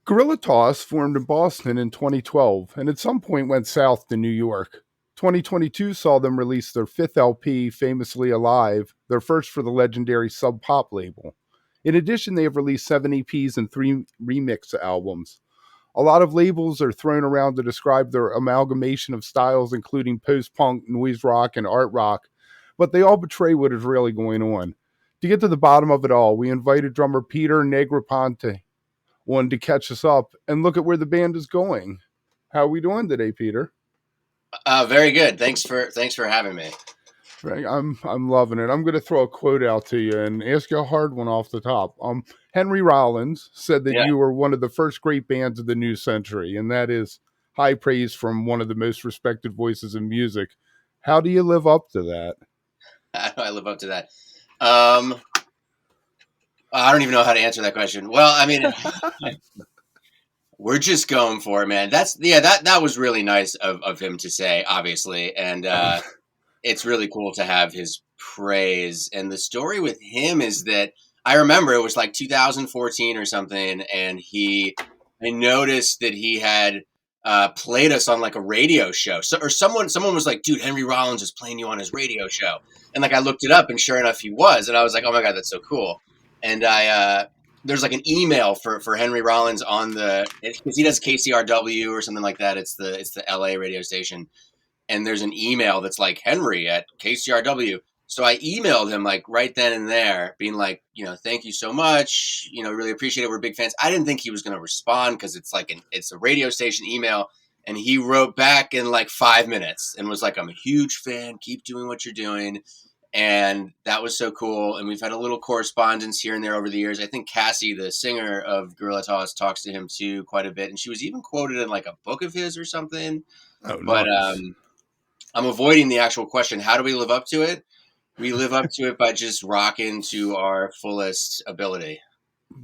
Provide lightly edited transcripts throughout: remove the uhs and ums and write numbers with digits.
Guerilla Toss formed in Boston in 2012 and at some point went south to New York. 2022 saw them release their fifth LP, Famously Alive, their first for the legendary Sub Pop label. In addition, they have released 7 EPs and 3 remix albums. A lot of labels are thrown around to describe their amalgamation of styles, including post punk, noise rock, and art rock, but they all betray what is really going on. To get to the bottom of it all, we invited drummer Peter Negroponte on to catch us up and look at where the band is going. How are we doing today, Peter? Very good. Thanks for having me. Right, I'm loving it. I'm going to throw a quote out to you and ask you a hard one off the top. Henry Rollins said that Yeah. you were one of the first great bands of the new century, and that is high praise from one of the most respected voices in music. How do you live up to that? How do I live up to that? I don't even know how to answer that question. Well, I mean, we're just going for it, man. That was really nice of him to say, obviously, and it's really cool to have his praise. And the story with him is that I remember it was like 2014 or something, and I noticed that he had played us on like a radio show. Or someone was like, "Dude, Henry Rollins is playing you on his radio show," and like I looked it up, and sure enough, he was, and I was like, "Oh my god, that's so cool!" And there's like an email for Henry Rollins on because he does KCRW or something like that. It's the LA radio station, and there's an email that's like Henry at KCRW. So I emailed him like right then and there, being like, thank you so much, really appreciate it. We're big fans. I didn't think he was going to respond because it's a radio station email, and he wrote back in like 5 minutes and was like, "I'm a huge fan. Keep doing what you're doing." And that was so cool. And we've had a little correspondence here and there over the years. I think Cassie, the singer of Guerilla Toss, talks to him too quite a bit, and she was even quoted in like a book of his or something. Oh, But nice. I'm avoiding the actual question. How do we live up to it? We live up to it by just rocking to our fullest ability.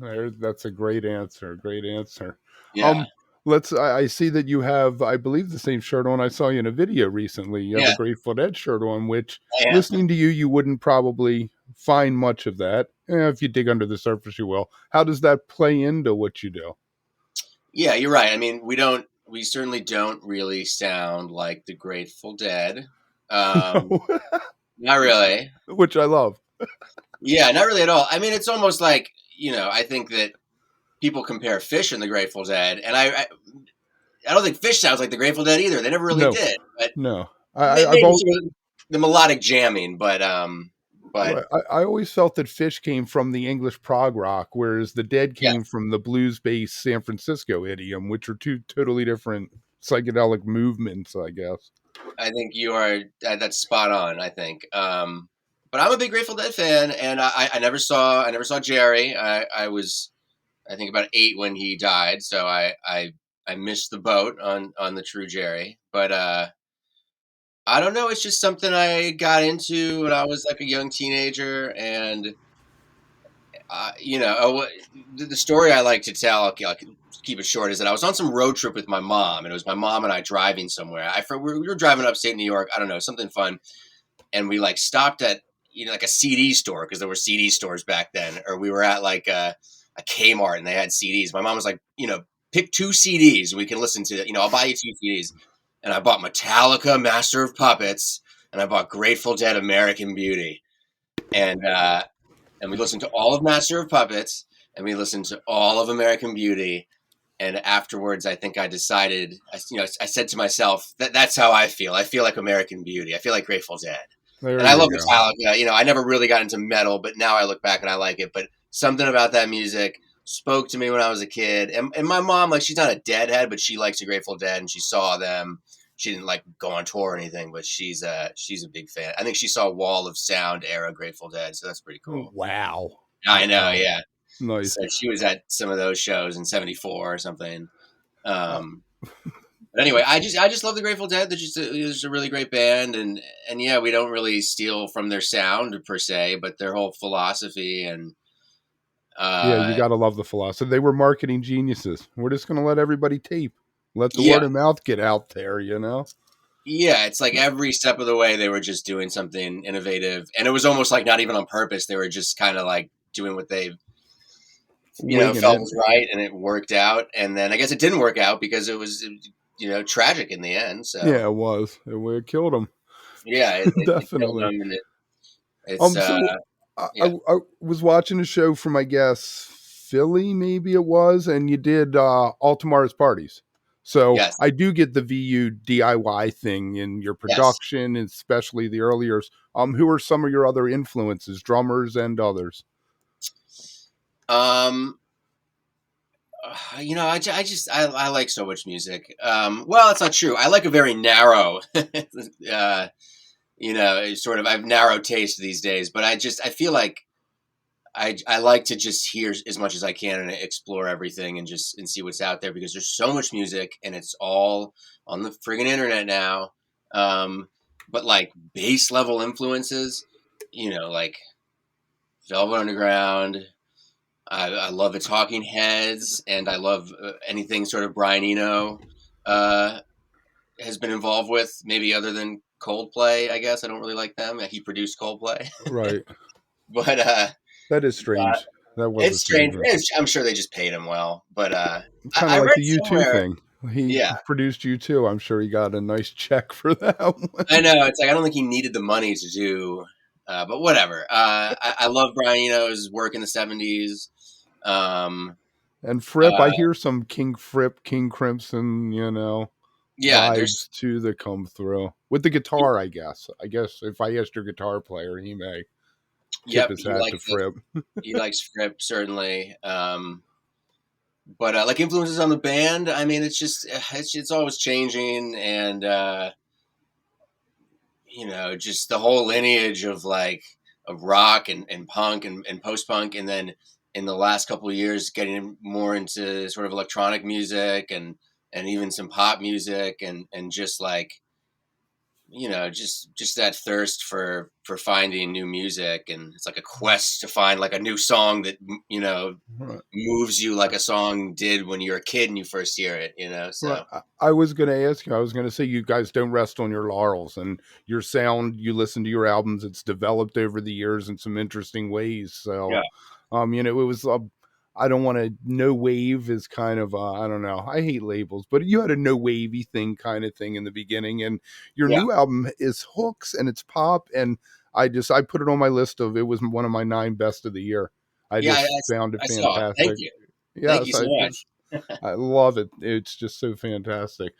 That's a great answer. Great answer. Yeah. Um, I see that you have, I believe, the same shirt on. I saw you in a video recently. You have a Yeah. Grateful Dead shirt on, which I am. listening to you, you wouldn't probably find much of that. If you dig under the surface, you will. How does that play into what you do? Yeah, you're right. I mean, we certainly don't really sound like the Grateful Dead. No, Not really. which I love. Yeah, not really at all. I mean, it's almost like, I think that people compare Phish and the Grateful Dead, and I don't think Phish sounds like the Grateful Dead either. They never really No, did, but no. I've maybe always, some of the melodic jamming, but right, I always felt that Fish came from the English prog rock, whereas the Dead yeah, came from the blues-based San Francisco idiom, which are two totally different psychedelic movements, I guess. I think you are. That's spot on. I think. But I'm a big Grateful Dead fan, and I never saw Jerry. I was, I think, about 8 when he died, so I missed the boat on the true Jerry. But I don't know. It's just something I got into when I was like a young teenager, and the story I like to tell, I'll keep it short, is that I was on some road trip with my mom, and it was my mom and I driving somewhere. We were driving upstate New York. I don't know, something fun, and we like stopped at like a CD store because there were CD stores back then, or we were at like a Kmart and they had CDs. My mom was like, pick 2 CDs we can listen to. I'll buy you 2 CDs, and I bought Metallica, Master of Puppets, and I bought Grateful Dead, American Beauty, and we listened to all of Master of Puppets, and we listened to all of American Beauty. And afterwards, I think I decided, I said to myself that's how I feel. I feel like American Beauty. I feel like Grateful Dead. There And I you love go. Metallica. I never really got into metal, but now I look back and I like it. But something about that music spoke to me when I was a kid. And my mom, like, she's not a Deadhead, but she likes the Grateful Dead, and she saw them. She didn't like go on tour or anything, but she's a big fan. I think she saw Wall of Sound era Grateful Dead, so that's pretty cool. Wow. I know, Wow. yeah. Nice. So she was at some of those shows in '74 or something. Uh, Um, but anyway, I just love the Grateful Dead. They're just a really great band, and yeah, we don't really steal from their sound per se, but their whole philosophy and yeah, you uh, got to love the philosophy. They were marketing geniuses. We're just going to let everybody tape. Let the yeah, word of mouth get out there. yeah, it's like every step of the way they were just doing something innovative, and it was almost like not even on purpose. They were just kind of like doing what they winging felt it. was right and it worked out. And then I guess it didn't work out because it was, tragic in the end. Yeah, So it was. It killed him. yeah, it killed Definitely. him, and it's So yeah, I was watching a show from, I guess, Philly, maybe it was, and you did All Tomorrow's Parties. So yes, I do get the VU DIY thing in your yes. production, especially the earlier. Who are some of your other influences, drummers and others? Um, I like so much music. Well, it's not true. I like a very narrow, sort of. I have narrow taste these days, but I feel like I like to just hear as much as I can and explore everything and see what's out there because there's so much music and it's all on the friggin' internet now. Um, but like base level influences, like Velvet Underground. I love the Talking Heads, and I love anything sort of Brian Eno uh, has been involved with. Maybe other than Coldplay, I guess I don't really like them. He produced Coldplay, Right. but That is strange. That was a it's strange strange. one. I'm sure they just paid him well. But Kind of I like read the U2 somewhere. thing. He Yeah, produced U2. I'm sure he got a nice check for that I one. know. It's like I don't think he needed the money to do. But whatever. I love Brian Eno's work in the '70s. Um, And Fripp, I uh, hear some King Fripp, King Crimson, yeah, vibes too that come through with the guitar. I guess if I asked your guitar player, he may tip yep. his hat to Fripp. He likes Fripp certainly. But like influences on the band, I mean, it's always changing, and just the whole lineage of rock and punk and post punk, and then in the last couple of years, getting more into sort of electronic music and even some pop music and just like just that thirst for finding new music, and it's like a quest to find like a new song that Right. moves you like a song did when you were a kid and you first hear it, Right. so I was going to ask you, I was going to say, you guys don't rest on your laurels, and your sound, you listen to your albums, it's developed over the years in some interesting ways. So, yeah, it was, I don't want to, no wave is kind of, I don't know, I hate labels, but you had a no wavy thing kind of thing in the beginning, and your yeah, new album is hooks and it's pop. And I put it on my list of, it was one of my 9 best of the year. I yeah. just found it I saw. Thank fantastic. you, thank you Yes, so much. I love it. It's just so fantastic.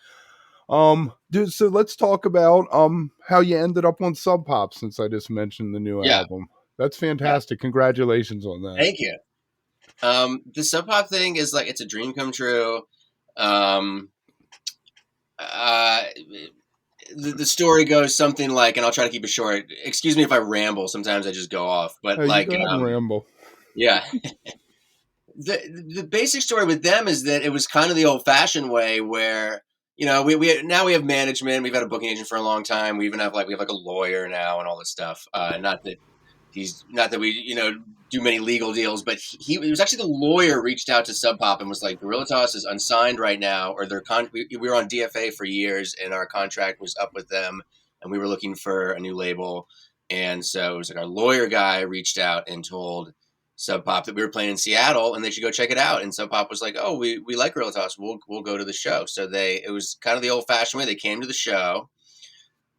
Dude, so let's talk about how you ended up on Sub Pop since I just mentioned the new Yeah, album. That's yeah. fantastic. Congratulations on that. Thank you. The Sub Pop thing is like it's a dream come true. Um, uh, the story goes something like, and I'll try to keep it short. Excuse me if I ramble. Sometimes I just go off, but Oh, you go ahead and ramble. yeah. The basic story with them is that it was kind of the old fashioned way where we now we have management. We've had a booking agent for a long time. We have like a lawyer now and all this stuff. Not that we do many legal deals, but it was actually the lawyer reached out to Sub Pop and was like, Guerilla Toss is unsigned right now, or we were on DFA for years and our contract was up with them, and we were looking for a new label, and so it was like our lawyer guy reached out and told Sub Pop that we were playing in Seattle and they should go check it out, and Sub Pop was like, oh, we like Guerilla Toss, we'll go to the show. So it was kind of the old fashioned way. They came to the show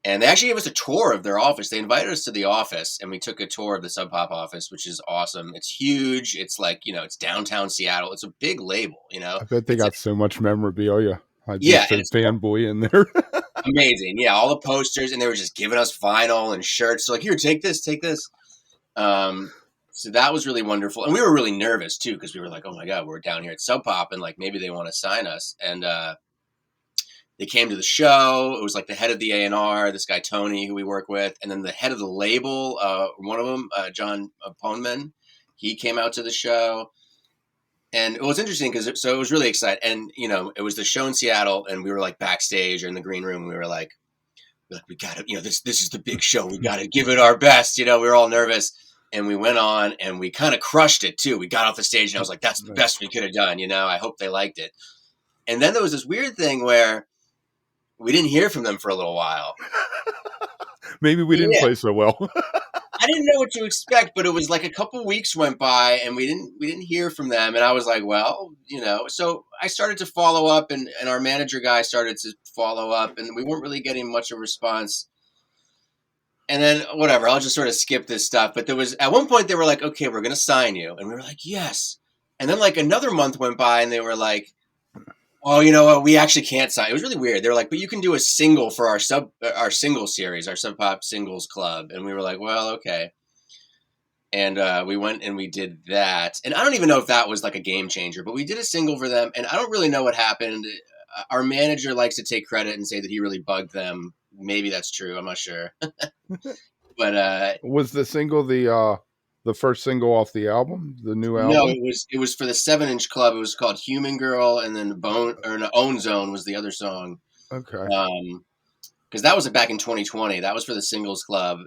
and they actually gave us a tour of their office. They invited us to the office, and we took a tour of the Sub Pop office, which is awesome. It's huge. It's like it's downtown Seattle. It's a big label. I bet they It's got so much memorabilia. I'd be yeah, and so it's fanboy in there. amazing. Yeah, all the posters, and they were just giving us vinyl and shirts. So like, here, take this, take this. Um, so that was really wonderful, and we were really nervous too because we were like, oh my god, we're down here at Sub Pop, and like maybe they want to sign us, and they came to the show. It was like the head of the A&R, this guy Tony, who we work with, and then the head of the label, one of them, John Poneman, he came out to the show. And it was interesting because it was really exciting. And it was the show in Seattle, and we were like backstage or in the green room. We were like we got to, this is the big show. We got to give it our best. We were all nervous, and we went on, and we kind of crushed it too. We got off the stage, and I was like, that's the best Nice. we could have done. I hope they liked it. And then there was this weird thing where we didn't hear from them for a little while. Maybe we didn't Yeah, play so well. I didn't know what to expect, but it was like a couple weeks went by and we didn't hear from them. And I was like, well, so I started to follow up and our manager guy started to follow up and we weren't really getting much of a response. And then whatever, I'll just sort of skip this stuff. But there was at one point they were like, okay, we're going to sign you. And we were like, yes. And then like another month went by and they were like, oh, you know what? We actually can't sign. It was really weird. They were like, but you can do a single for our single series, our Sub Pop Singles Club. And we were like, well, okay. And we went and we did that. And I don't even know if that was like a game changer, but we did a single for them. And I don't really know what happened. Our manager likes to take credit and say that he really bugged them. Maybe that's true. I'm not sure. But Was the single the first single off the album, the new no, album? it was for the 7-inch club. It was called Human Girl, and then Bone or no, Own Zone was the other song. Okay. Because that was back in 2020. That was for the singles club.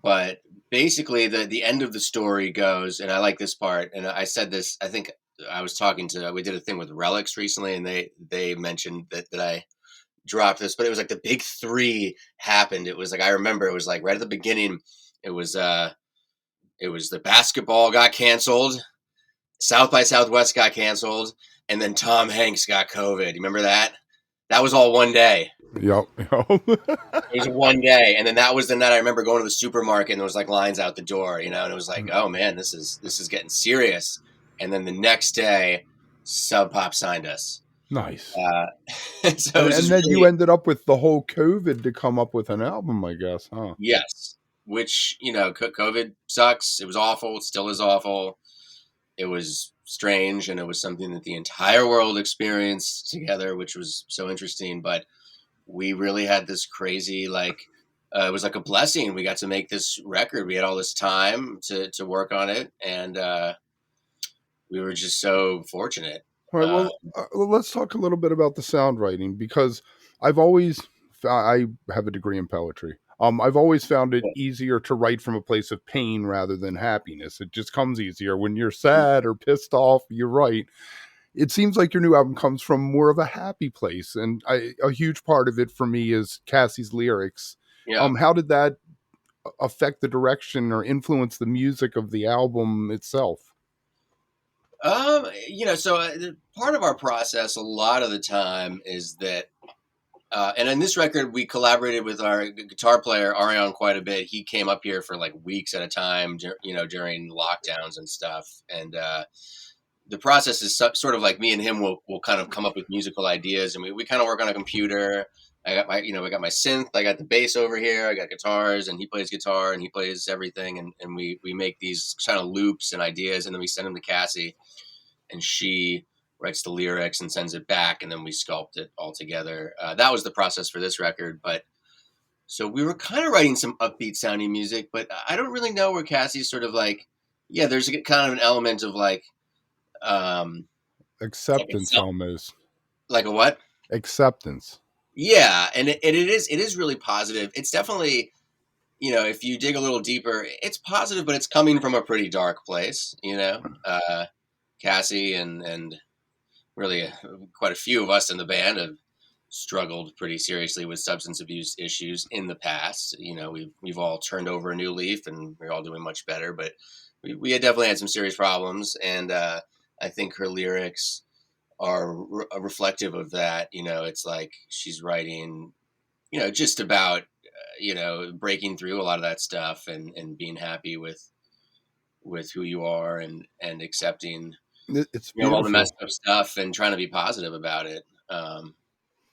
But basically, the end of the story goes, and I like this part. And I said this. I think I was talking to. We did a thing with Relics recently, and they mentioned that I dropped this, but it was like the big three happened. It was like I remember it was like right at the beginning. It was the basketball got canceled, South by Southwest got canceled, and then Tom Hanks got COVID. You remember that? That was all one day. Yep. It was one day, and then that was the night I remember going to the supermarket and there was like lines out the door, and it was like, oh man, this is getting serious. And then the next day, Sub Pop signed us. Nice. So And then you ended up with the whole COVID to come up with an album, I guess, huh? Yes, which COVID sucks. It was awful. It still is awful. It was strange, and it was something that the entire world experienced together, which was so interesting. But we really had this crazy, it was like a blessing. We got to make this record. We had all this time to work on it, and we were just so fortunate. All right. Well, let's talk a little bit about the sound writing, because I have a degree in poetry. I've always found it easier to write from a place of pain rather than happiness. It just comes easier when you're sad or pissed off. You're right. It seems like your new album comes from more of a happy place, and a huge part of it for me is Cassie's lyrics. Yeah. How did that affect the direction or influence the music of the album itself? So part of our process a lot of the time is that, and in this record, we collaborated with our guitar player, Ariane, quite a bit. He came up here for like weeks at a time, during lockdowns and stuff. And the process is sort of like me and him will kind of come up with musical ideas, and we kind of work on a computer. I got I got my synth, I got the bass over here, I got guitars, and he plays guitar and he plays everything. And we make these kind of loops and ideas, and then we send them to Cassie, and she writes the lyrics and sends it back, and then we sculpt it all together. That was the process for this record. But so we were kind of writing some upbeat sounding music, but I don't really know where Cassie's sort of like, yeah, there's kind of an element of like, Acceptance, almost. Like a what? Acceptance. Yeah, and it is really positive. It's definitely, if you dig a little deeper, it's positive, but it's coming from a pretty dark place. Cassie and really quite a few of us in the band have struggled pretty seriously with substance abuse issues in the past. We've all turned over a new leaf, and we're all doing much better, but we had definitely had some serious problems, and I think her lyrics are reflective of that. It's like she's writing, just about, breaking through a lot of that stuff and being happy with who you are and accepting, it's beautiful. All the messed up stuff and trying to be positive about it.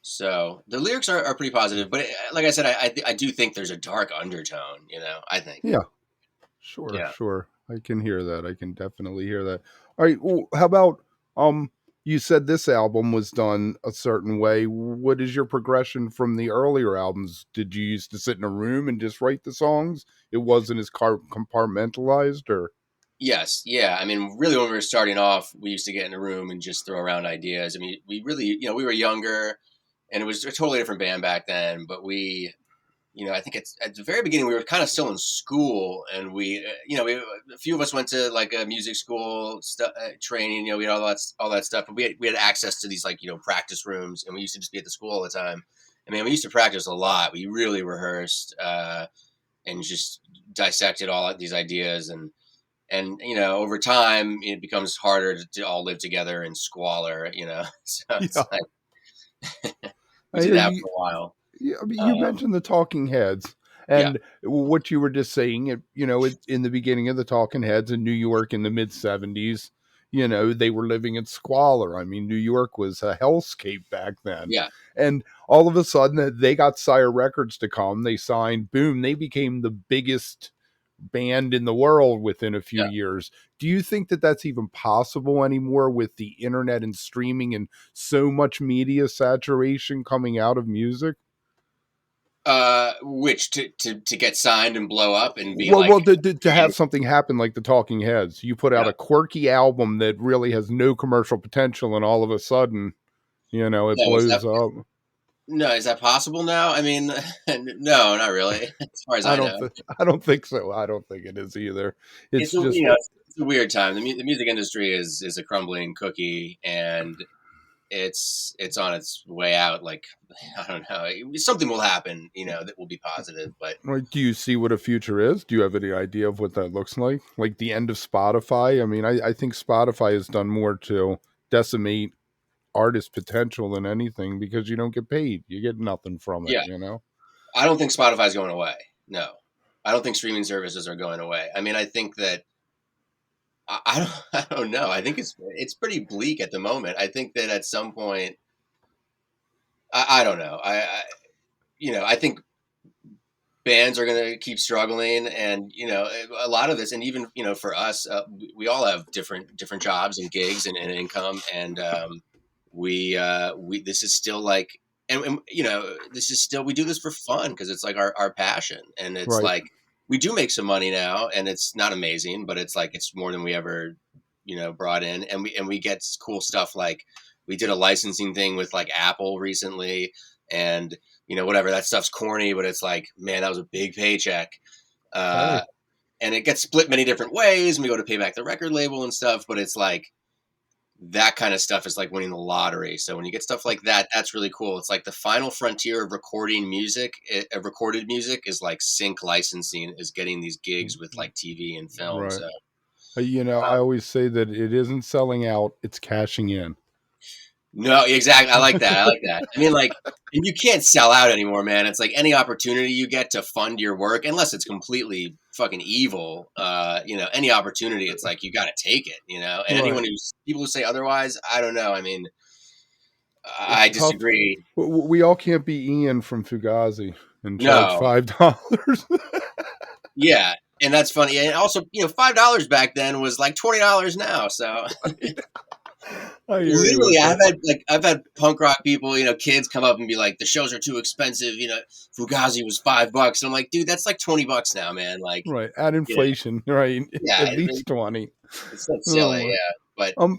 So the lyrics are pretty positive, but like I said, I do think there's a dark undertone, I think. Yeah, sure. Yeah. Sure. I can hear that. I can definitely hear that. All right. Well, how about, you said this album was done a certain way. What is your progression from the earlier albums? Did you used to sit in a room and just write the songs? It wasn't as compartmentalized, or? Yes. Yeah. I mean, really, when we were starting off, we used to get in a room and just throw around ideas. I mean, we really, we were younger, and it was a totally different band back then. But I think it's at the very beginning, we were kind of still in school, and a few of us went to like a music school training. We had all that stuff, but we had access to these practice rooms, and we used to just be at the school all the time. I mean, we used to practice a lot. We really rehearsed and just dissected all these ideas, and over time it becomes harder to all live together in squalor. So Yeah. it's like we I did hear that you. for a while. Yeah, I mean, you Um, mentioned the Talking Heads, yeah, and what you were just saying. In the beginning of the Talking Heads in New York in the mid 70s, they were living in squalor. I mean, New York was a hellscape back then, yeah, and all of a sudden they got Sire Records to come. They signed, boom, they became the biggest band in the world within a few yeah. years. Do you think that that's even possible anymore with the internet and streaming and so much media saturation coming out of music? Which to get signed and blow up and be Well, like, to have something happen like the Talking Heads, you put out yeah, a quirky album that really has no commercial potential, and all of a sudden, it no, blows up. is that possible now? I mean, no, not really, as far as I know. I don't think so. I don't think it is either. It's It's a just it's a weird time. The music industry is a crumbling cookie, and it's on its way out. Like, I don't know, something will happen, that will be positive. But like, do you see what a future is? Do you have any idea of what that looks like? Like the end of Spotify? I mean, I think Spotify has done more to decimate artist potential than anything because you don't get paid. You get nothing from it, yeah, I don't think Spotify's going away. No, I don't think streaming services are going away. I mean, I think that I don't I don't know. I think it's pretty bleak at the moment. I think that at some point, I don't know. I think bands are going to keep struggling, and a lot of this, and even for us, we all have different jobs and gigs and income, and we this is still like, and this is still, we do this for fun because it's like our passion, and it's right? like we do make some money now, and it's not amazing, but it's like it's more than we ever brought in, and we get cool stuff. Like we did a licensing thing with like Apple recently, and whatever, that stuff's corny, but it's like, man, that was a big paycheck. Uh, Hey, and it gets split many different ways, and we go to pay back the record label and stuff, but it's like that kind of stuff is like winning the lottery. So when you get stuff like that, that's really cool. It's like the final frontier of recording music. Recorded music is like sync licensing, is getting these gigs with like TV and film. right. So I always say that it isn't selling out; it's cashing in. no, exactly. I like that. I like that. I mean, like, and you can't sell out anymore, man. It's like any opportunity you get to fund your work, unless it's completely fucking evil. Any opportunity, it's like you got to take it. And Right. people who say otherwise, I don't know. I mean, I It's tough. disagree. We all can't be Ian from Fugazi and charge No, $5. yeah, and that's funny. And also, $5 back then was like $20 now. So I hear you literally, with that. I've had punk rock people, kids come up and be like, the shows are too expensive. Fugazi was $5, and I'm like, dude, that's like $20 now, man. Like, Right. At you know, inflation, right? yeah, At least 20. it's so Oh silly, my. yeah. But Um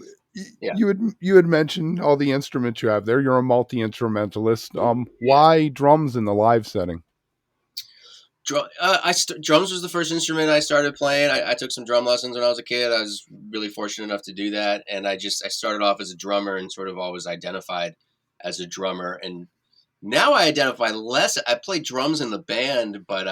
yeah, you had mentioned all the instruments you have there. You're a multi-instrumentalist. yeah. Why drums in the live setting? Drums was the first instrument I started playing. I took some drum lessons when I was a kid. I was really fortunate enough to do that, and I started off as a drummer and sort of always identified as a drummer. And now I identify less. I play drums in the band, but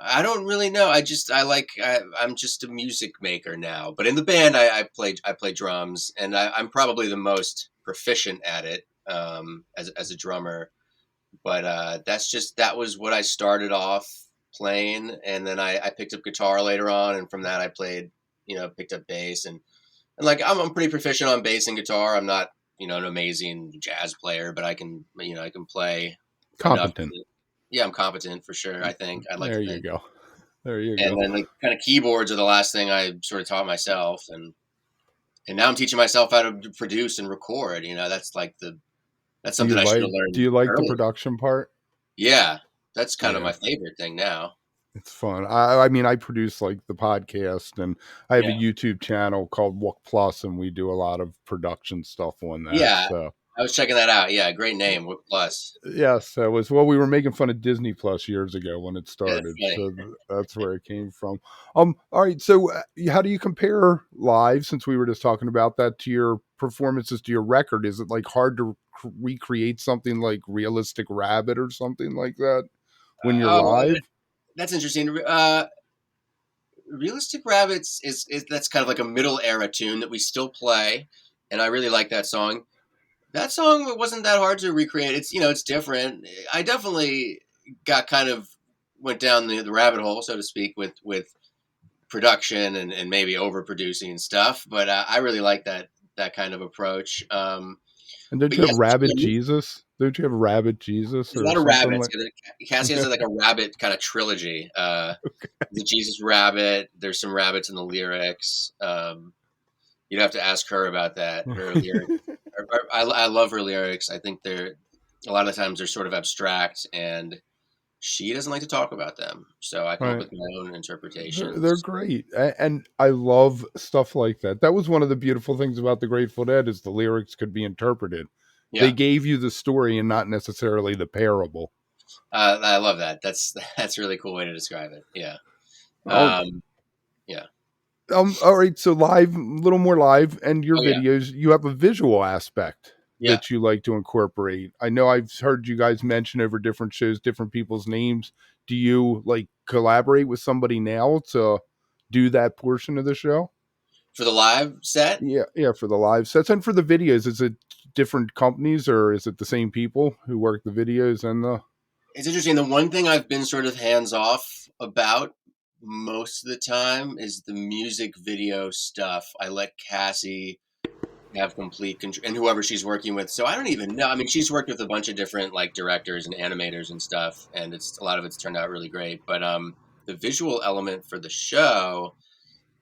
I don't really know. I'm just a music maker now. But in the band, I play drums, and I'm probably the most proficient at it as a drummer. But that was what I started off playing, and then I picked up guitar later on, and from that I played, picked up bass, and like I'm pretty proficient on bass and guitar. I'm not an amazing jazz player, but I can play enough. Competent. Yeah, I'm competent for sure. I'd like to There you think. go. There you And go. then like kind of keyboards are the last thing I sort of taught myself, and now I'm teaching myself how to produce and record. That's something I should have Do learned you like the earlier. production part? Yeah, that's kind of Yeah. my favorite thing now. It's fun. I mean, I produce like the podcast, and I have a Yeah, YouTube channel called Wook Plus, and we do a lot of production stuff on that. yeah, So I was checking that out. Yeah, great name, Wook Plus. yes, that was, well, we were making fun of Disney Plus years ago when it Yeah, that's started, funny. so that's where it came from. All right, so how do you compare live, since we were just talking about that, to your performances, to your record? Is it like hard to recreate something like Realistic Rabbit or something like that when you're Oh, live? That's interesting. Realistic Rabbits is that's kind of like a middle era tune that we still play, and I really like that song. That song wasn't that hard to recreate. It's it's different. I definitely got kind of went down the rabbit hole, so to speak, with production and maybe overproducing and stuff. But I really like that kind of approach. And don't But you have yes, Rabbit Jesus? Don't you have Rabbit Jesus there's a or lot of something rabbits. like? Cassie has like a rabbit kind of trilogy. The Jesus Rabbit. There's some rabbits in the lyrics. You'd have to ask her about that. Her lyrics. I love her lyrics. I think they're a lot of times they're sort of abstract, and she doesn't like to talk about them. So I come up Right. with my own They're interpretations. great, and I love stuff like that. That was one of the beautiful things about the Grateful Dead is the lyrics could be interpreted. They Yeah, gave you the story and not necessarily the parable. I love that. That's a really cool way to describe it. Yeah, Um, um, yeah. all right. So live, a little more live, and your Oh yeah, videos, you have a visual aspect yeah. that you like to incorporate. I know I've heard you guys mention over different shows, different people's names. Do you like collaborate with somebody now to do that portion of the show? For the live set, Yeah, yeah, for the live sets and for the videos, is it different companies or is it the same people who work the videos and the? it's interesting. The one thing I've been sort of hands off about most of the time is the music video stuff. I let Cassie have complete control and whoever she's working with. So I don't even know. I mean, she's worked with a bunch of different like directors and animators and stuff, and it's a lot of it's turned out really great. But the visual element for the show,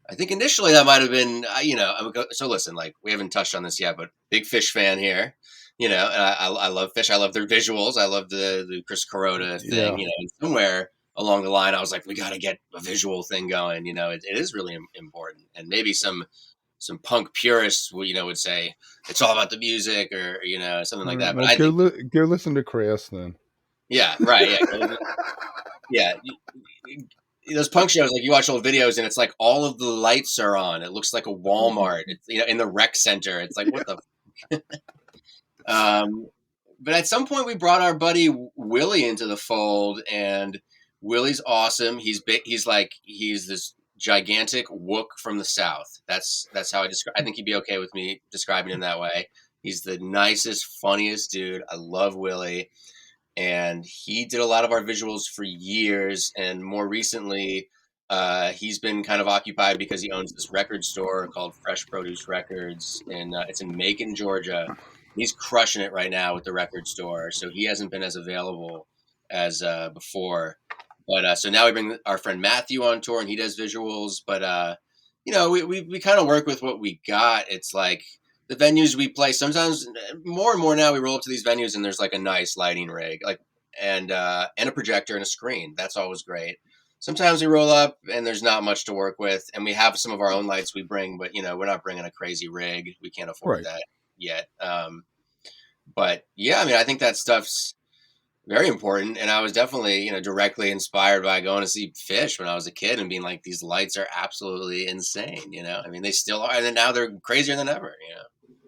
I think initially that might have been, I would go, so listen, like we haven't touched on this yet, but big Fish fan here, and I love Fish. I love their visuals. I love the Chris Carota thing, Yeah, and somewhere along the line, I was like, we got to get a visual thing going. It is really important, and maybe some punk purists, would say it's all about the music or something all like right. that. But Well, I think, go listen to Crass then. yeah, right, yeah. Those punk shows, like you watch old videos, and it's like all of the lights are on. It looks like a Walmart. It's in the rec center. It's like what the. Um, but at some point, we brought our buddy Willie into the fold, and Willie's awesome. He's big. He's this gigantic wook from the south. That's how I describe. I think he'd be okay with me describing him that way. He's the nicest, funniest dude. I love Willie, and he did a lot of our visuals for years. And more recently, he's been kind of occupied because he owns this record store called Fresh Produce Records, and it's in Macon, Georgia. He's crushing it right now with the record store, so he hasn't been as available as before. But so now we bring our friend Matthew on tour, and he does visuals. But we kind of work with what we got. It's like the venues we play. Sometimes more and more now we roll up to these venues, and there's like a nice lighting rig, like and a projector and a screen. That's always great. Sometimes we roll up and there's not much to work with, and we have some of our own lights we bring, but we're not bringing a crazy rig. We can't afford Right, that yet. But yeah, I mean, I think that stuff's very important. And I was definitely, directly inspired by going to see Fish when I was a kid and being like, these lights are absolutely insane. I mean, they still are. And then now they're crazier than ever.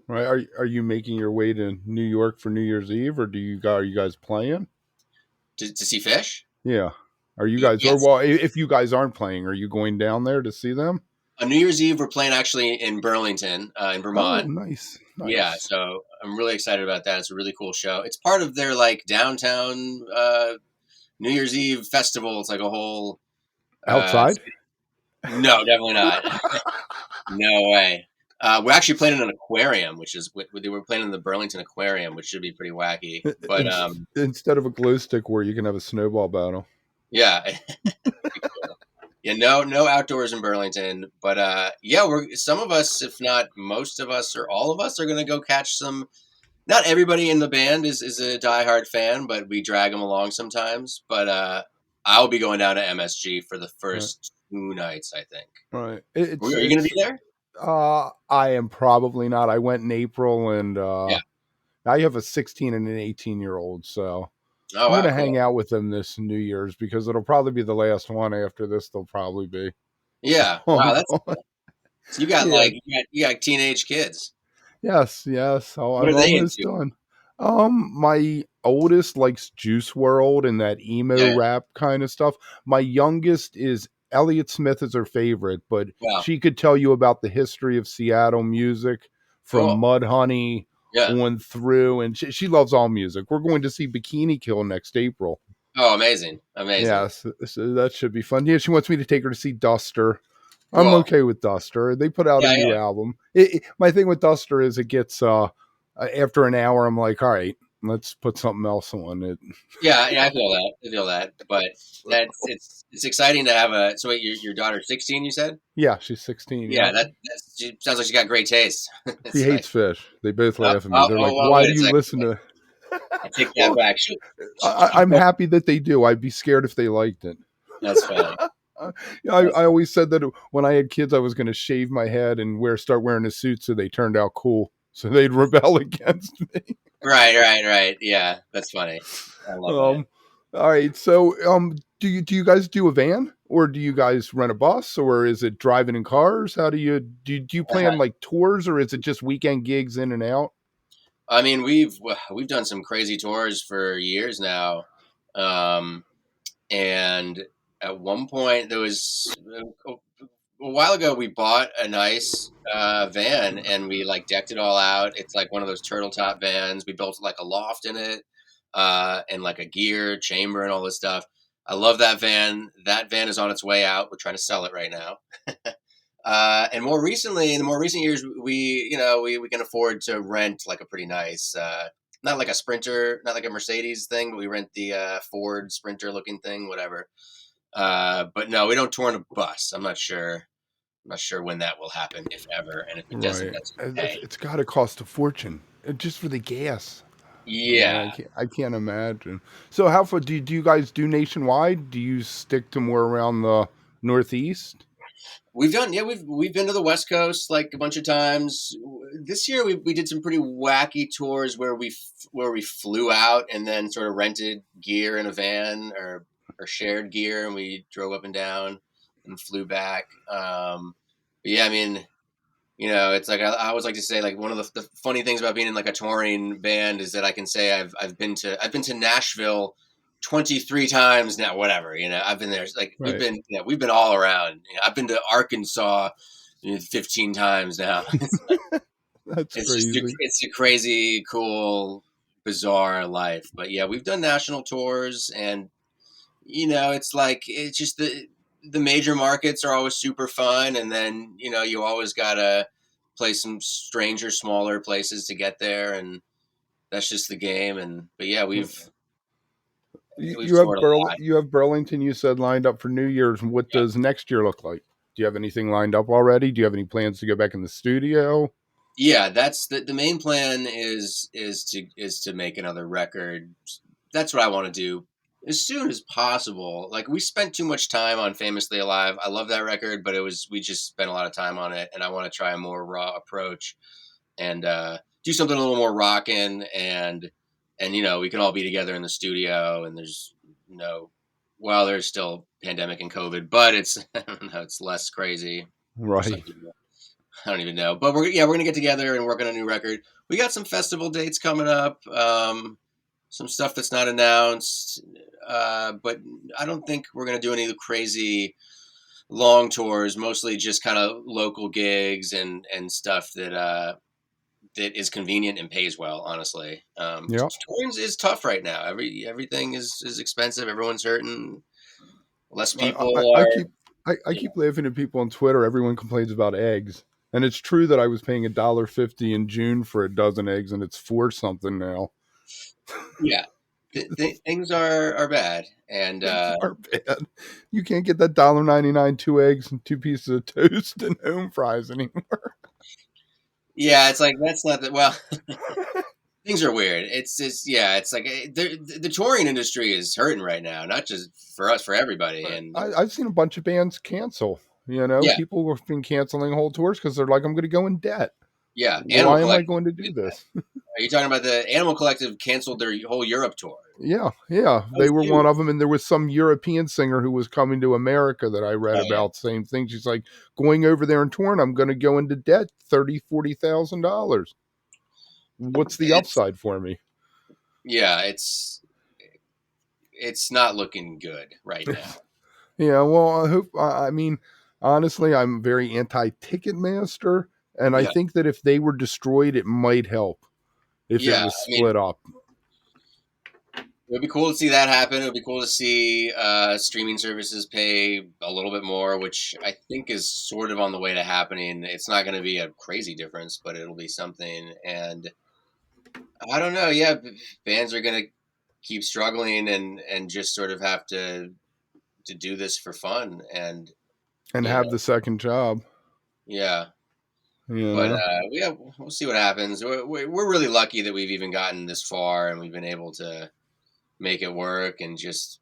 right. Are you making your way to New York for New Year's Eve, or are you guys playing? To see Fish. Yeah, are you guys or Yes. well, if you guys aren't playing, are you going down there to see them? On New Year's Eve, we're playing actually in Burlington, in Oh, Vermont. nice, Yeah. nice. So I'm really excited about that. It's a really cool show. It's part of their like downtown New Year's Eve festival. It's like a whole, Outside. no, definitely not. No way. We're actually playing in an aquarium, which is we were playing in the Burlington Aquarium, which should be pretty wacky. But Instead of a glow stick where you can have a snowball battle. yeah, pretty cool. Yeah, no outdoors in Burlington. But yeah, we're some of us, if not most of us or all of us, are gonna go catch some. Not everybody in the band is a diehard fan, but we drag them along sometimes. But I'll be going down to MSG for the Right, first 2 nights, I think. right. Are you gonna be there? I am probably not. I went in April and Yeah. I have a 16 and an 18-year-old, so Oh I'm wow, gonna cool. hang out with them this New Year's because it'll probably be the last one. After this, they'll probably be. Yeah. Wow, that's Going. cool. So you got Yeah. like you got teenage kids. Yes. Yes. What I'm are they almost into? done. My oldest likes Juice World and that emo Yeah. rap kind of stuff. My youngest is Elliott Smith is her favorite, but Wow. she could tell you about the history of Seattle music from Cool. Mudhoney Yeah. on through, and she loves all music. We're going to see Bikini Kill next April. Oh, amazing. Amazing. Yes, so that should be fun. Yeah, she wants me to take her to see Duster. I'm Cool. okay with Duster. They put out a Yeah. new Yeah. album. My thing with Duster is it gets after an hour, I'm like, all right, let's put something else on it. Yeah. Yeah. I feel that. I feel that. But it's exciting to have a. So wait, your daughter's 16, you said? Yeah, she's 16. Yeah. Yep. That's she sounds like she got great taste. She It's like, hates Fish. They both oh, laugh at me. oh, They're oh, like, well, why wait do a you second. listen to? I take that Well, back. I'm happy that they do. I'd be scared if they liked it. That's funny. I always said that when I had kids, I was going to shave my head and start wearing a suit so they turned out cool. So they'd rebel against me. Right. Right. Right. Yeah. That's funny. I love that. Um, all right. So, do you guys do a van, or do you guys rent a bus, or is it driving in cars? How do you plan like tours, or is it just weekend gigs in and out? I mean, we've done some crazy tours for years now, um, and at one point there was a while ago we bought a nice van and we like decked it all out. It's like one of those turtle top vans. We built like a loft in it and like a gear chamber and all this stuff. I love that van. That van is on its way out. We're trying to sell it right now. And more recently, in the more recent years, we can afford to rent like a pretty nice, not like a Sprinter, not like a Mercedes thing, but we rent the Ford Sprinter looking thing, whatever. But no, we don't tour in a bus. I'm not sure. I'm not sure when that will happen, if ever, and if it doesn't, Right. that's It's, okay. it's got to cost a fortune just for the gas. Yeah, I can't imagine. So, how far do you guys do nationwide? Do you stick to more around the Northeast? we've been to the West Coast like a bunch of times. This year we did some pretty wacky tours where we flew out and then sort of rented gear in a van or shared gear and we drove up and down and flew back. But yeah, I mean, it's like I always like to say like one of the funny things about being in like a touring band is that I can say I've been to Nashville 23 times now, whatever, I've been there. Like Right. we've been all around. I've been to Arkansas 15 times now. That's It's just crazy. it's a crazy, cool, bizarre life. But yeah, we've done national tours and it's like it's just the major markets are always super fun, and then you always gotta play some stranger, smaller places to get there, and that's just the game. And but yeah, we've toured a lot. You have Burlington. You said lined up for New Year's. What Yeah, does next year look like? Do you have anything lined up already? Do you have any plans to go back in the studio? yeah. That's the main plan is to make another record. That's what I want to do as soon as possible. Like we spent too much time on Famously Alive. I love that record, but we just spent a lot of time on it, and I want to try a more raw approach and do something a little more rocking and we can all be together in the studio and there's well there's still pandemic and COVID, but it's I don't know, it's less crazy for some Right. people. I don't even know, but we're gonna get together and work on a new record. We got some festival dates coming up, some stuff that's not announced, but I don't think we're gonna do any crazy long tours. Mostly just kind of local gigs and stuff that is convenient and pays well. Honestly, Yeah. touring is tough right now. Everything is expensive. Everyone's hurting. Less I, people I are. keep I You keep laughing at people on Twitter. Everyone complains about eggs, and it's true that I was paying $1.50 in June for a dozen eggs, and it's four something now. yeah, things are bad, and Things are bad. You can't get that $1.99 two eggs and two pieces of toast and home fries anymore. yeah, it's like that's not that well. Things are weird. Yeah, it's like the touring industry is hurting right now, not just for us, for everybody, and I've seen a bunch of bands cancel. yeah, People have been canceling whole tours because they're like, I'm going to go in debt. yeah. Animal Why am I Collective going to did do that. this? Are you talking about the Animal Collective canceled their whole Europe tour? Yeah. That They was were one huge. of them, and there was some European singer who was coming to America that I read Oh yeah. about. Same thing. She's like, going over there and touring. I'm going to go into debt, $30,000, $40,000. What's the It's upside for me? Yeah, it's not looking good right now. Yeah, well, I hope. I mean, honestly, I'm very anti-Ticketmaster, and I Yeah, think that if they were destroyed, it might help if it yeah. was I mean, split up. it would be cool to see that happen. It would be cool to see streaming services pay a little bit more, which I think is sort of on the way to happening. It's not going to be a crazy difference, but it'll be something. And I don't know. Yeah, bands are going to keep struggling and just sort of have to do this for fun. And And you have know, the second job. yeah. You But know, yeah, we'll see what happens. We're really lucky that we've even gotten this far and we've been able to make it work and just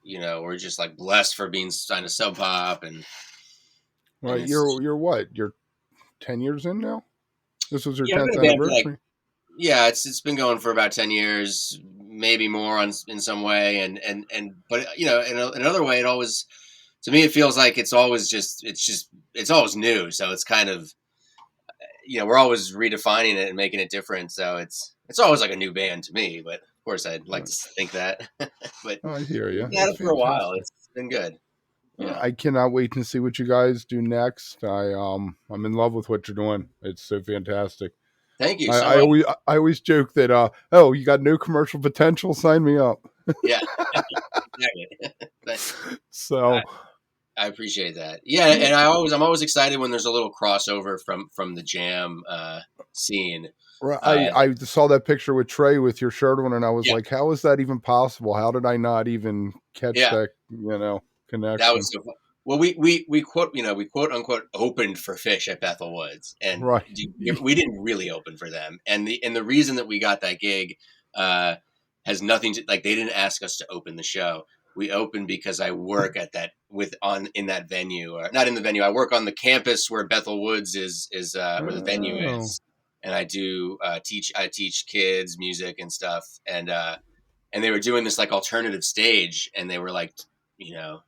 we're just like blessed for being signed to Sub Pop and right? it's You're what? You're 10 years in now. This was your yeah, I've been 10th a band for like anniversary. yeah, it's been going for about 10 years, maybe more on in some way, and but in another way, it always to me it feels like it's always new, so it's kind of we're always redefining it and making it different, so it's always like a new band to me, but of course I'd like Right. to think that, but Oh, I hear we've you. been at That's it for a while. fantastic. It's been good. Yeah. I cannot wait to see what you guys do next. I'm in love with what you're doing. It's so fantastic. Thank you I, so I much. always I always joke that oh, you got no commercial potential, sign me up. Yeah, exactly. But So I appreciate that. Yeah, yeah, and I'm always excited when there's a little crossover from the jam scene. right. Uh, I saw that picture with Trey with your shirt on, and I was yeah, like, how is that even possible? How did I not even catch yeah, that that connection? was so fun. Well, we quote we quote unquote opened for Fish at Bethel Woods, and Right. we didn't really open for them. And the reason that we got that gig uh, has nothing to like. They didn't ask us to open the show. We opened because I work at that with on in that venue, or not in the venue. I work on the campus where Bethel Woods is where the venue Oh, is, and I do teach. I teach kids music and stuff, and they were doing this like alternative stage, and they were like,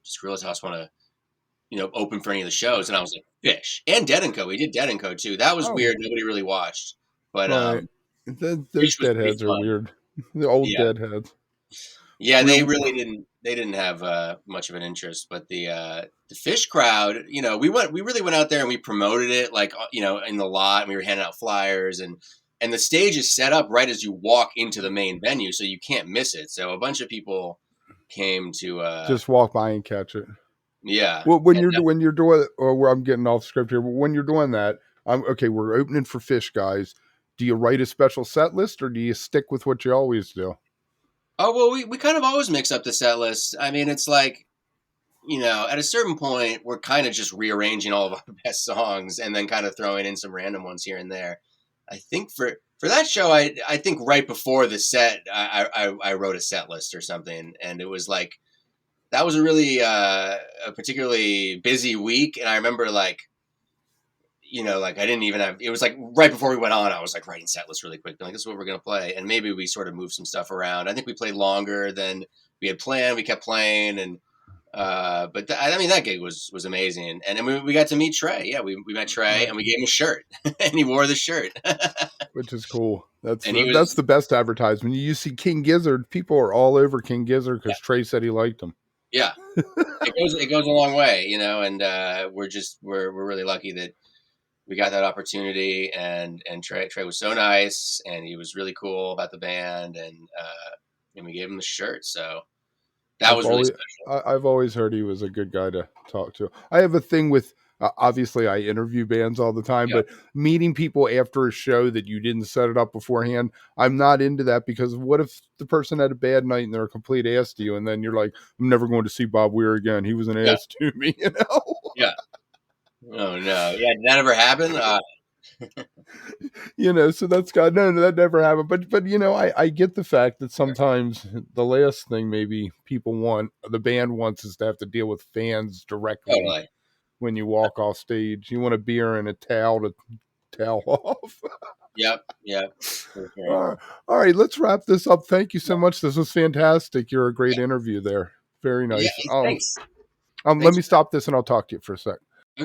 just Guerilla Toss want to open for any of the shows, and I was like, Fish and Dead and Co. We did Dead and Co. too. That was oh, weird. Nobody really watched, but right. Those Fish was pretty deadheads are fun. weird. The old Yeah, deadheads. yeah. They Real. really didn't. They didn't have much of an interest, but the Fish crowd, we really went out there and we promoted it, like in the lot, and we were handing out flyers and the stage is set up right as you walk into the main venue, so you can't miss it. So a bunch of people came to Just walk by and catch it. yeah. Well, And when you're doing, or where I'm getting off script here, but when you're doing that, I'm okay. We're opening for Fish guys. Do you write a special set list, or do you stick with what you always do? oh well, we kind of always mix up the set list. I mean, it's like at a certain point, we're kind of just rearranging all of our best songs and then kind of throwing in some random ones here and there. I think for that show, I think right before the set, I wrote a set list or something, and it was like that was a really a particularly busy week, and I remember like like I didn't even have. It was like right before we went on, I was like writing set lists really quick. Like this is what we're gonna play, and maybe we sort of moved some stuff around. I think we played longer than we had planned. We kept playing, and I mean that gig was amazing, and then we got to meet Trey. Yeah, we met Trey, Right, and we gave him a shirt, and he wore the shirt, which is cool. and he That's was the best advertisement. You see King Gizzard, people are all over King Gizzard yeah, because Trey said he liked him. yeah. It goes a long way, and we're really lucky that we got that opportunity, and Trey was so nice, and he was really cool about the band, and we gave him the shirt, so that I've was really always special. I've always heard he was a good guy to talk to. I have a thing with obviously I interview bands all the time, Yeah, but meeting people after a show that you didn't set it up beforehand, I'm not into that because what if the person had a bad night and they're a complete ass to you, and then you're like, I'm never going to see Bob Weir again. He was an yeah, ass to me, you know. yeah. Oh no, yeah, did that ever happen? So that's God. No, no, that never happened. But I get the fact that Yeah, sometimes the last thing maybe people want, the band wants, is to have to deal with fans directly totally. when you walk off stage. You want a beer and a towel to towel off. Yep, yep, for sure. All right, let's wrap this up. Thank you Yeah, so much. This was fantastic. You're a great yeah, interview there. Very yeah. nice. Thanks, Let thanks. me stop this and I'll talk to you for a sec.